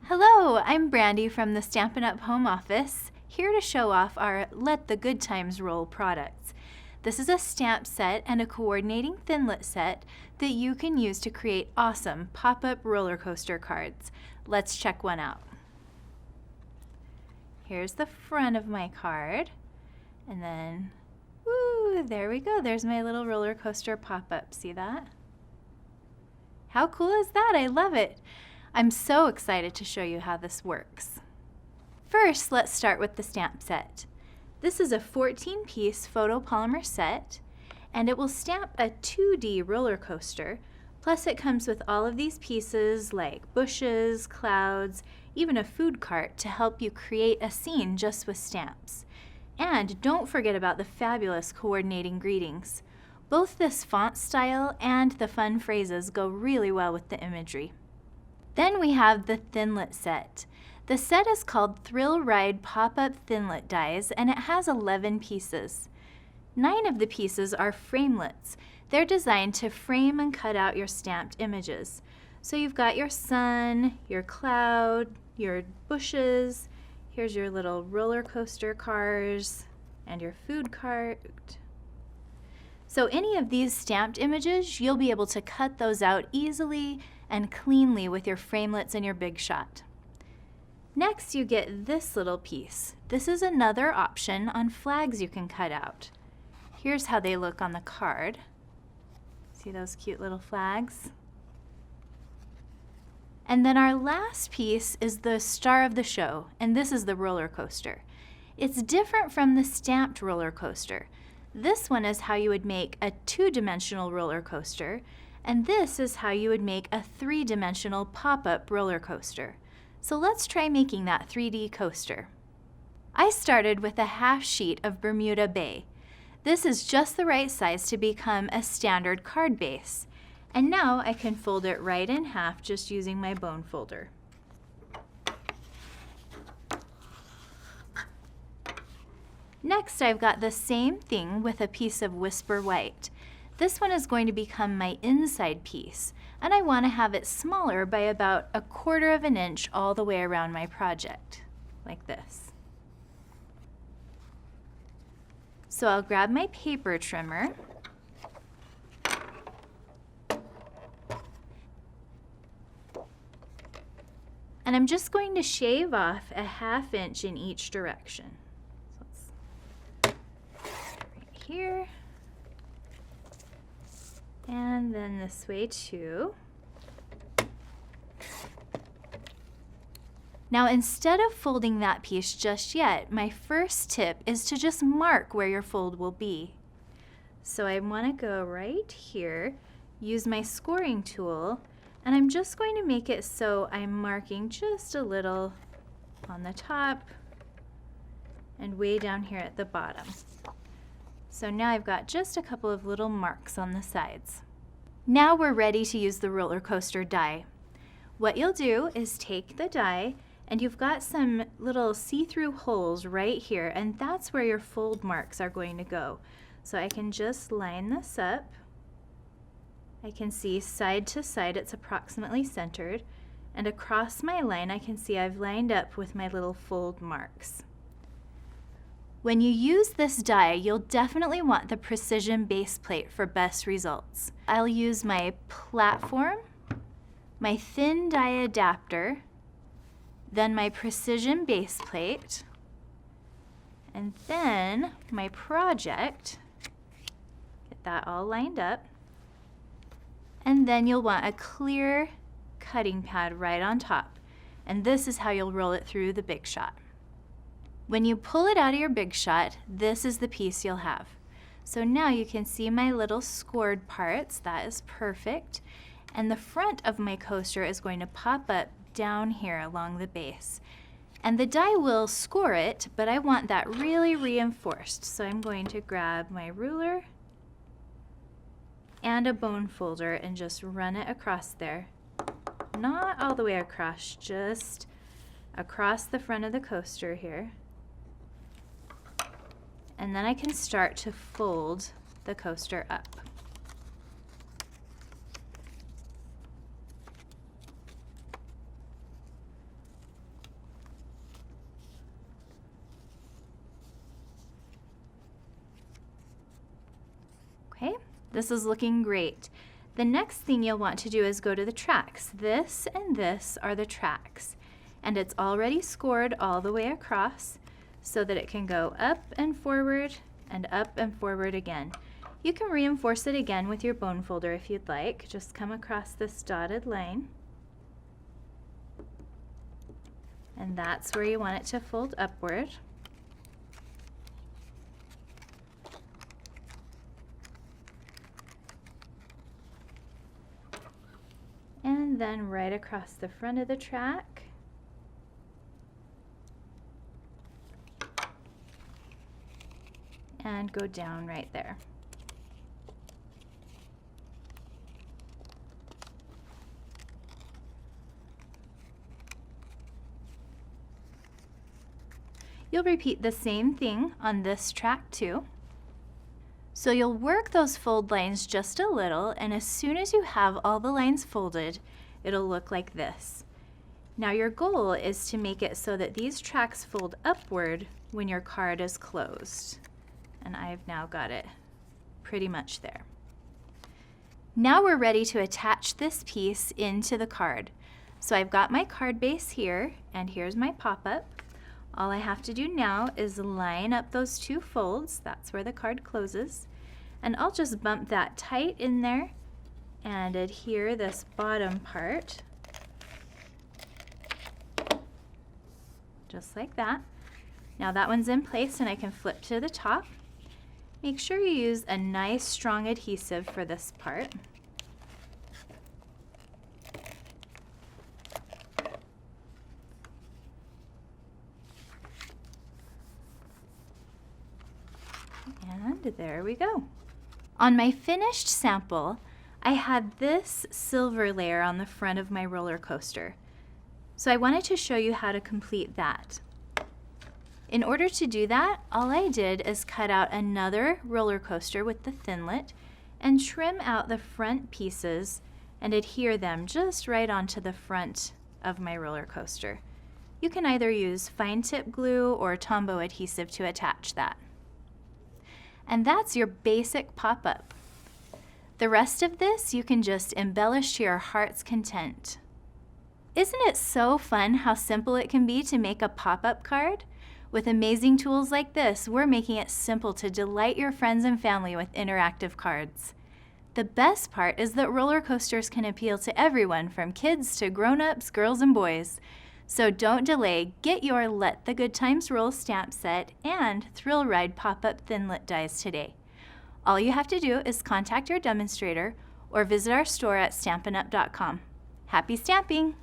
Hello, I'm Brandy from the Stampin' Up! Home Office, here to show off our Let the Good Times Roll products. This is a stamp set and a coordinating Thinlit set that you can use to create awesome pop-up roller coaster cards. Let's check one out. Here's the front of my card, and then, woo, there we go. There's my little roller coaster pop-up. See that? How cool is that? I love it. I'm so excited to show you how this works. First, let's start with the stamp set. This is a 14-piece photopolymer set, and it will stamp a 2D roller coaster, plus it comes with all of these pieces like bushes, clouds, even a food cart to help you create a scene just with stamps. And don't forget about the fabulous coordinating greetings. Both this font style and the fun phrases go really well with the imagery. Then we have the Thinlit set. The set is called Thrill Ride Pop-Up Thinlit Dies, and it has 11 pieces. 9 of the pieces are framelits. They're designed to frame and cut out your stamped images. So you've got your sun, your cloud, your bushes, here's your little roller coaster cars, and your food cart. So any of these stamped images, you'll be able to cut those out easily and cleanly with your framelits and your Big Shot. Next, you get this little piece. This is another option on flags you can cut out. Here's how they look on the card. See those cute little flags? And then our last piece is the star of the show, and this is the roller coaster. It's different from the stamped roller coaster. This one is how you would make a 2-dimensional roller coaster, and this is how you would make a 3-dimensional pop-up roller coaster. So let's try making that 3D coaster. I started with a half sheet of Bermuda Bay. This is just the right size to become a standard card base. And now I can fold it right in half just using my bone folder. Next, I've got the same thing with a piece of Whisper White. This one is going to become my inside piece, and I want to have it smaller by about 1/4 of an inch all the way around my project, like this. So I'll grab my paper trimmer, and I'm just going to shave off a 1/2 inch in each direction. So right here. And then this way too. Now instead of folding that piece just yet, my first tip is to just mark where your fold will be. So I want to go right here, use my scoring tool, and I'm just going to make it so I'm marking just a little on the top and way down here at the bottom. So now I've got just a couple of little marks on the sides. Now we're ready to use the roller coaster die. What you'll do is take the die, and you've got some little see-through holes right here, and that's where your fold marks are going to go. So I can just line this up. I can see side to side it's approximately centered, and across my line I can see I've lined up with my little fold marks. When you use this die, you'll definitely want the precision base plate for best results. I'll use my platform, my thin die adapter, then my precision base plate, and then my project. Get that all lined up. And then you'll want a clear cutting pad right on top. And this is how you'll roll it through the Big Shot. When you pull it out of your Big Shot, this is the piece you'll have. So now you can see my little scored parts. That is perfect. And the front of my coaster is going to pop up down here along the base. And the die will score it, but I want that really reinforced. So I'm going to grab my ruler and a bone folder and just run it across there. Not all the way across, just across the front of the coaster here. And then I can start to fold the coaster up. This is looking great. The next thing you'll want to do is go to the tracks. This and this are the tracks, and it's already scored all the way across so that it can go up and forward again. You can reinforce it again with your bone folder if you'd like. Just come across this dotted line, and that's where you want it to fold upward. And then right across the front of the track. And go down right there. You'll repeat the same thing on this track too. So you'll work those fold lines just a little, and as soon as you have all the lines folded, it'll look like this. Now your goal is to make it so that these tracks fold upward when your card is closed. And I've now got it pretty much there. Now we're ready to attach this piece into the card. So I've got my card base here, and here's my pop-up. All I have to do now is line up those two folds. That's where the card closes. And I'll just bump that tight in there and adhere this bottom part. Just like that. Now that one's in place and I can flip to the top. Make sure you use a nice strong adhesive for this part. And there we go. On my finished sample, I had this silver layer on the front of my roller coaster. So I wanted to show you how to complete that. In order to do that, all I did is cut out another roller coaster with the Thinlit and trim out the front pieces and adhere them just right onto the front of my roller coaster. You can either use fine tip glue or Tombow adhesive to attach that. And that's your basic pop-up. The rest of this you can just embellish to your heart's content. Isn't it so fun how simple it can be to make a pop-up card? With amazing tools like this, we're making it simple to delight your friends and family with interactive cards. The best part is that roller coasters can appeal to everyone from kids to grown-ups, girls and boys. So don't delay, get your Let the Good Times Roll stamp set and Thrill Ride pop-up Thinlit dies today. All you have to do is contact your demonstrator or visit our store at stampinup.com. Happy stamping!